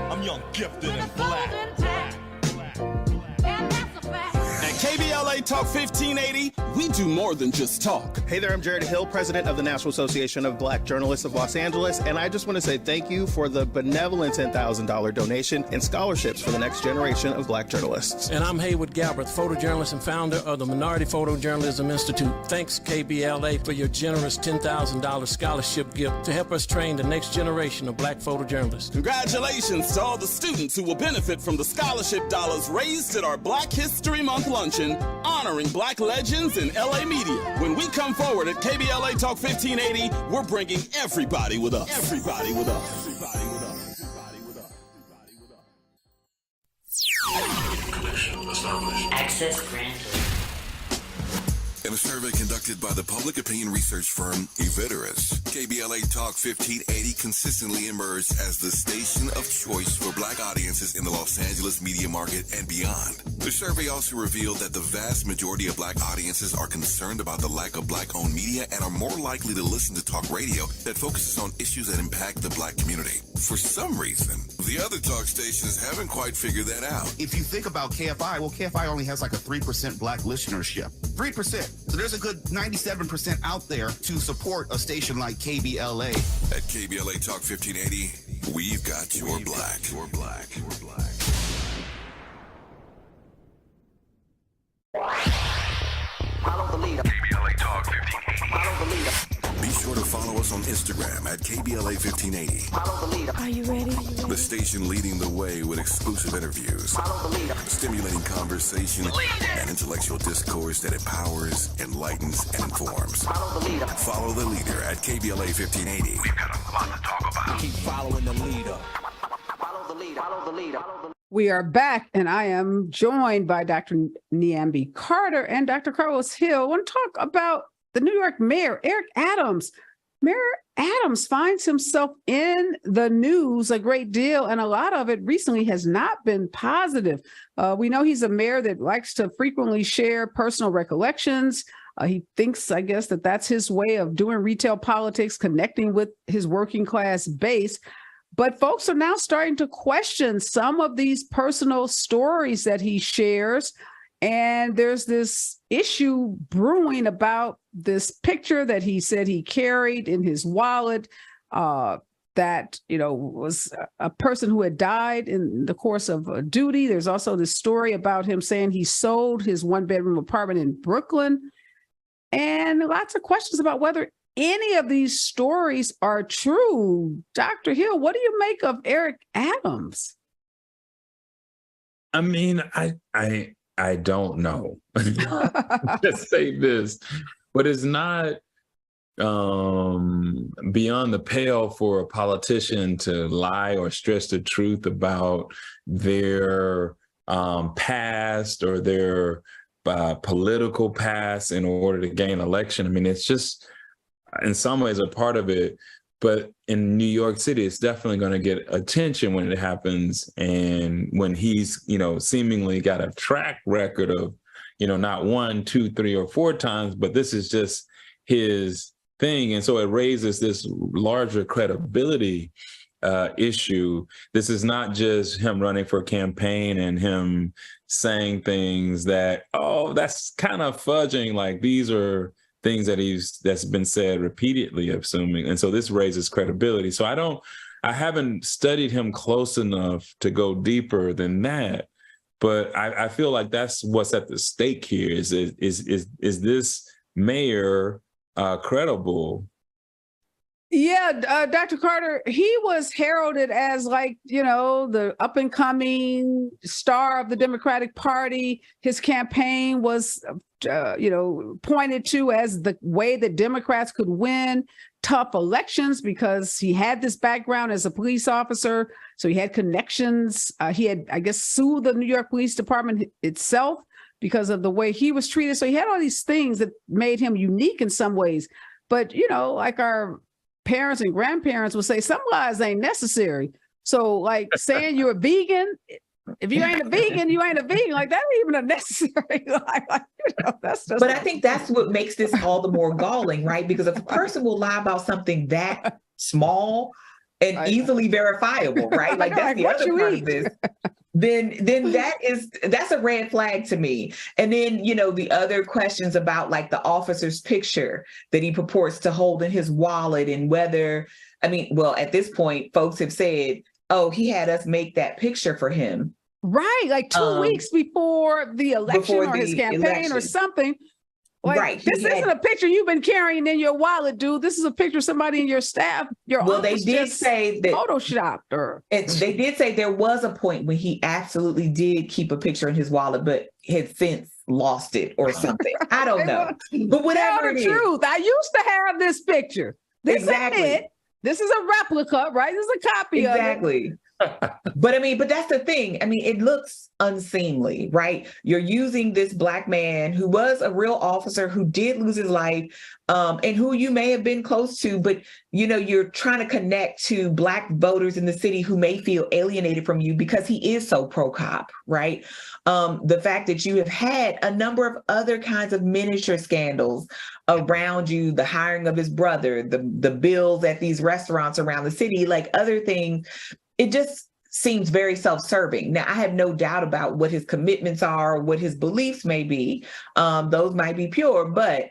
I'm young, gifted, and black. At KBLA Talk 1580, we do more than just talk. Hey there, I'm Jared Hill, president of the National Association of Black Journalists of Los Angeles, and I just want to say thank you for the benevolent $10,000 donation and scholarships for the next generation of Black journalists. And I'm Haywood Galbraith, photojournalist and founder of the Minority Photojournalism Institute. Thanks, KBLA, for your generous $10,000 scholarship gift to help us train the next generation of Black photojournalists. Congratulations to all the students who will benefit from the scholarship dollars raised at our Black History Month luncheon, honoring Black legends in LA media. When we come forward at KBLA Talk 1580, we're bringing everybody with us. Everybody with us. Everybody with us. Everybody with us. Connection established. Access granted. In a survey conducted by the public opinion research firm Eviderus, KBLA Talk 1580 consistently emerged as the station of choice for Black audiences in the Los Angeles media market and beyond. The survey also revealed that the vast majority of Black audiences are concerned about the lack of Black-owned media and are more likely to listen to talk radio that focuses on issues that impact the Black community. For some reason, the other talk stations haven't quite figured that out. If you think about KFI, well, KFI only has like a 3% Black listenership. 3%. So there's a good 97% out there to support a station like KBLA. At KBLA Talk 1580, we've got your Black. Your Black. Your Black. Follow the leader. KBLA Talk 1580. Follow the leader. Be sure to follow us on Instagram at KBLA 1580. Follow the leader. Are you ready? The station leading the way with exclusive interviews, Follow the leader. stimulating conversation, and intellectual discourse that empowers, enlightens, and informs. Follow the leader. Follow the leader at KBLA 1580. We've got a lot to talk about. Keep following the leader. Follow the leader. Follow the leader. Follow the leader. We are back, and I am joined by Dr. Niambi Carter and Dr. Karlos Hill. I want to talk about the New York mayor, Eric Adams. Mayor Adams finds himself in the news a great deal, and a lot of it recently has not been positive. We know he's a mayor that likes to frequently share personal recollections. He thinks, I guess, that that's his way of doing retail politics, connecting with his working class base. But folks are now starting to question some of these personal stories that he shares. And there's this issue brewing about this picture that he said he carried in his wallet that, was a person who had died in the course of duty. There's also this story about him saying he sold his one-bedroom apartment in Brooklyn. And lots of questions about whether any of these stories are true. Dr. Hill, what do you make of Eric Adams? I mean, I don't know. Just say this, but it's not beyond the pale for a politician to lie or stretch the truth about their past or their political past in order to gain election. I mean, it's just in some ways a part of it, but in New York City, it's definitely going to get attention when it happens. And when he's, seemingly got a track record of, not 1, 2, 3, or 4 times, but this is just his thing. And so it raises this larger credibility issue. This is not just him running for a campaign and him saying things that, that's kind of fudging, like these are things that's been said repeatedly, assuming. And so this raises credibility. So I haven't studied him close enough to go deeper than that. But I feel like that's what's at the stake here is this mayor credible? Yeah, Dr. Carter, he was heralded as the up and coming star of the Democratic Party. His campaign was, pointed to as the way that Democrats could win tough elections because he had this background as a police officer. So he had connections. He had, I guess, sued the New York Police Department itself because of the way he was treated. So he had all these things that made him unique in some ways. But, like our parents and grandparents would say, some lies ain't necessary. So saying you're a vegan, if you ain't a vegan, you ain't a vegan. That ain't even a necessary lie. That's just. But I think that's what makes this all the more galling, right? Because if a person will lie about something that small and easily verifiable, right? That's the other part of this. then that's a red flag to me. And then, the other questions about like the officer's picture that he purports to hold in his wallet, and whether, at this point, folks have said, oh, he had us make that picture for him. Right. Like 2 weeks before the election or his campaign or something. Like, right. This isn't a picture you've been carrying in your wallet, dude. This is a picture of somebody in your staff. They did say that photoshopped her. They did say there was a point when he absolutely did keep a picture in his wallet, but had since lost it or something. I don't know. But whatever it is. Truth. I used to have this picture. This exactly. Is it. This is a replica, right? This is a copy of it. Exactly. But that's the thing. It looks unseemly, right? You're using this Black man who was a real officer who did lose his life, and who you may have been close to, but you're trying to connect to Black voters in the city who may feel alienated from you because he is so pro-cop, right? The fact that you have had a number of other kinds of miniature scandals around you, the hiring of his brother, the bills at these restaurants around the city, like other things, it just seems very self-serving. Now, I have no doubt about what his commitments are, what his beliefs may be. Those might be pure, but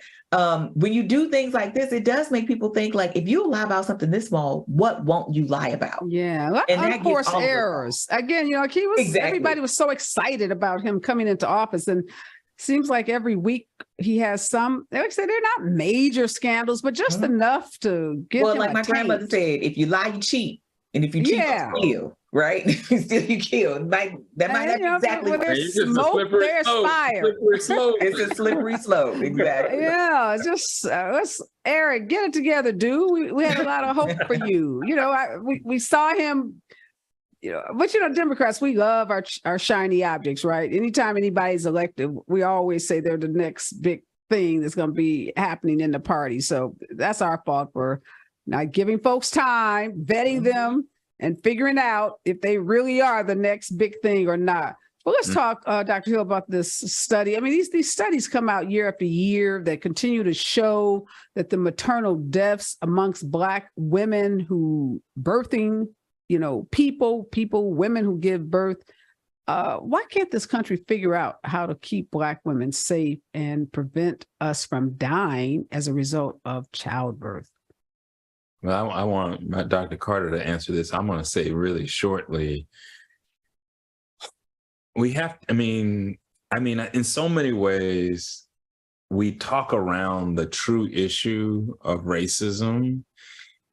when you do things like this, it does make people think, like, if you lie about something this small, what won't you lie about? Yeah, and unforced errors. Again, he was everybody was so excited about him coming into office, and seems like every week he has some. Like I said, they're not major scandals, but just enough to give him like my grandmother said, if you lie, you cheat. And if you cheat, you kill, right? If you steal, you kill. That might not be exactly what there's smoke, there's fire. It's a slippery slope, exactly. Yeah, it's just let's Eric, get it together, dude. We had a lot of hope for you. We saw him. But Democrats, we love our shiny objects, right? Anytime anybody's elected, we always say they're the next big thing that's going to be happening in the party. So that's our fault for not giving folks time, vetting them, and figuring out if they really are the next big thing or not. Well, let's talk, Dr. Hill, about this study. These studies come out year after year that continue to show that the maternal deaths amongst Black women who birthing, women who give birth. Why can't this country figure out how to keep Black women safe and prevent us from dying as a result of childbirth? Well, I want Dr. Carter to answer this. I'm going to say really shortly. We have, in so many ways, we talk around the true issue of racism,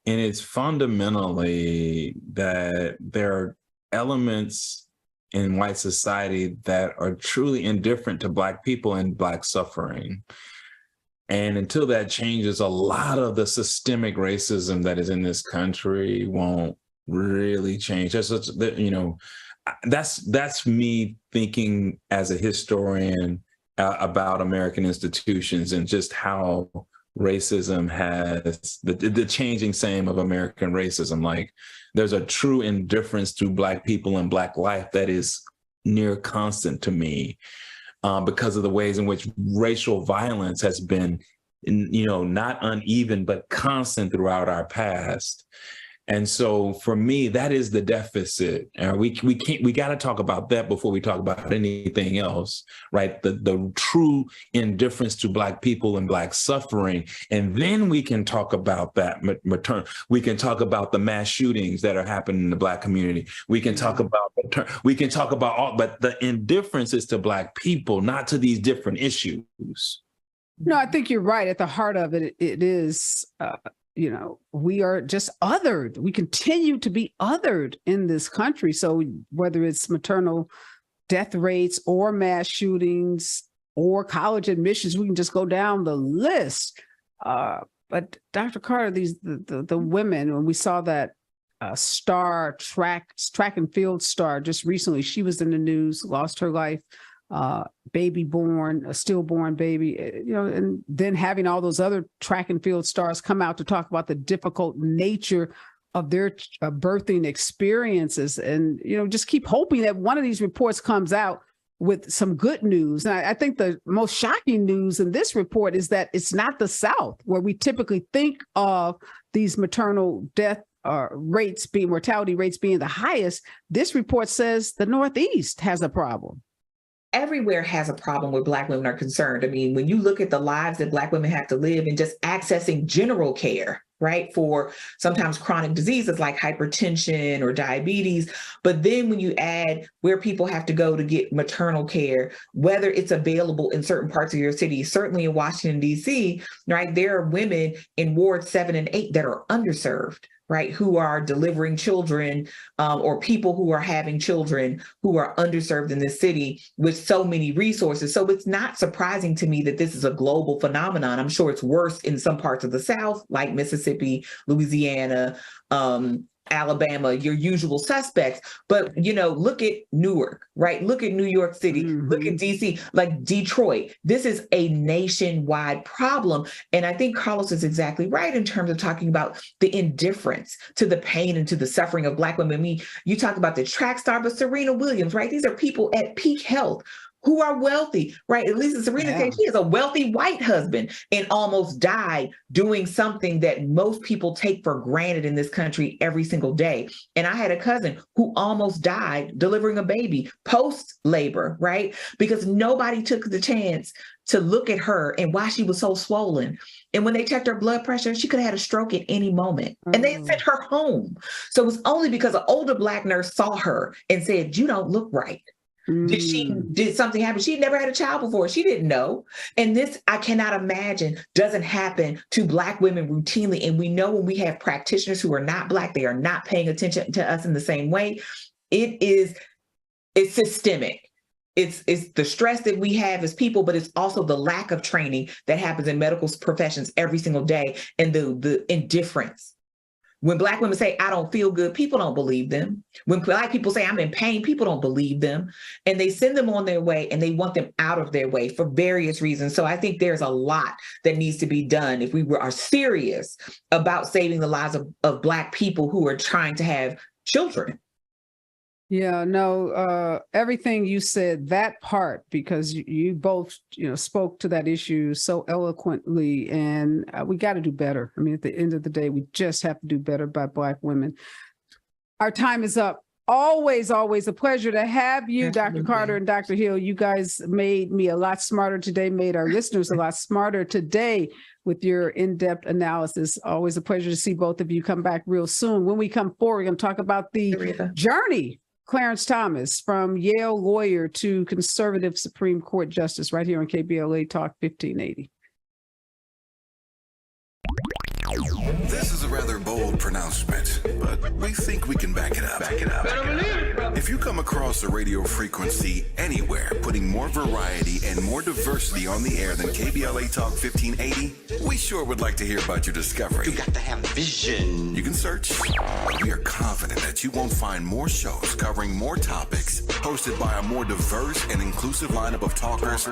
and it's fundamentally that there are elements in white society that are truly indifferent to Black people and Black suffering. And until that changes, a lot of the systemic racism that is in this country won't really change. That's me thinking as a historian about American institutions and just how racism has the changing same of American racism. Like, there's a true indifference to Black people and Black life that is near constant to me. Because of the ways in which racial violence has been, not uneven, but constant throughout our past. And so for me, that is the deficit. We got to talk about that before we talk about anything else, right? The true indifference to Black people and Black suffering. And then we can talk about that we can talk about the mass shootings that are happening in the Black community. We can talk about all, but the indifference is to Black people, not to these different issues. No, I think you're right. At the heart of it, it is, we are just othered. We continue to be othered in this country. So whether it's maternal death rates or mass shootings or college admissions, we can just go down the list. But Dr. Carter, the women, when we saw that star track and field star just recently, she was in the news, lost her life. Baby born, a stillborn baby, and then having all those other track and field stars come out to talk about the difficult nature of their birthing experiences, and just keep hoping that one of these reports comes out with some good news. And I think the most shocking news in this report is that it's not the South, where we typically think of these maternal death mortality rates being the highest, this report says the Northeast has a problem. Everywhere has a problem where Black women are concerned. I mean, when you look at the lives that Black women have to live and just accessing general care, right, for sometimes chronic diseases like hypertension or diabetes. But then when you add where people have to go to get maternal care, whether it's available in certain parts of your city, certainly in Washington, D.C., right, there are women in Ward 7 and 8 that are underserved, right, who are delivering children or people who are having children who are underserved in this city with so many resources. So it's not surprising to me that this is a global phenomenon. I'm sure it's worse in some parts of the South, like Mississippi, Louisiana, Alabama, your usual suspects. But, you know, look at Newark, right? Look at New York City, look at DC, like Detroit. This is a nationwide problem. And I think Karlos is exactly right in terms of talking about the indifference to the pain and to the suffering of Black women. I mean, you talk about the track star, but Serena Williams, right? These are people at peak health who are wealthy, right? At least in Serena's case, she has a wealthy white husband and almost died doing something that most people take for granted in this country every single day. And I had a cousin who almost died delivering a baby post-labor, right? Because nobody took the chance to look at her and why she was so swollen. And when they checked her blood pressure, she could have had a stroke at any moment. And they sent her home. So it was only because an older Black nurse saw her and said, "You don't look right." Did something happen? She'd never had a child before. She didn't know. And this, I cannot imagine, doesn't happen to Black women routinely. And we know when we have practitioners who are not Black, they are not paying attention to us in the same way. It's systemic. It's the stress that we have as people, but it's also the lack of training that happens in medical professions every single day, and the indifference. When Black women say, "I don't feel good," people don't believe them. When Black people say, "I'm in pain," people don't believe them. And they send them on their way and they want them out of their way for various reasons. So I think there's a lot that needs to be done if we are serious about saving the lives of Black people who are trying to have children. Yeah, no, everything you said, that part, because you both, spoke to that issue so eloquently, and we got to do better. I mean, at the end of the day, we just have to do better by Black women. Our time is up. Always, always a pleasure to have you, Dr. Carter and Dr. Hill. You guys made me a lot smarter today, made our listeners a lot smarter today with your in-depth analysis. Always a pleasure to see both of you. Come back real soon. When we come forward, we're going to talk about the journey. Clarence Thomas, from Yale lawyer to conservative Supreme Court justice, right here on KBLA Talk 1580. This is a rather bold pronouncement, but we think we can back it up. If you come across a radio frequency anywhere putting more variety and more diversity on the air than KBLA Talk 1580, we sure would like to hear about your discovery. You got to have vision. You can search. We are confident that you won't find more shows covering more topics, hosted by a more diverse and inclusive lineup of talkers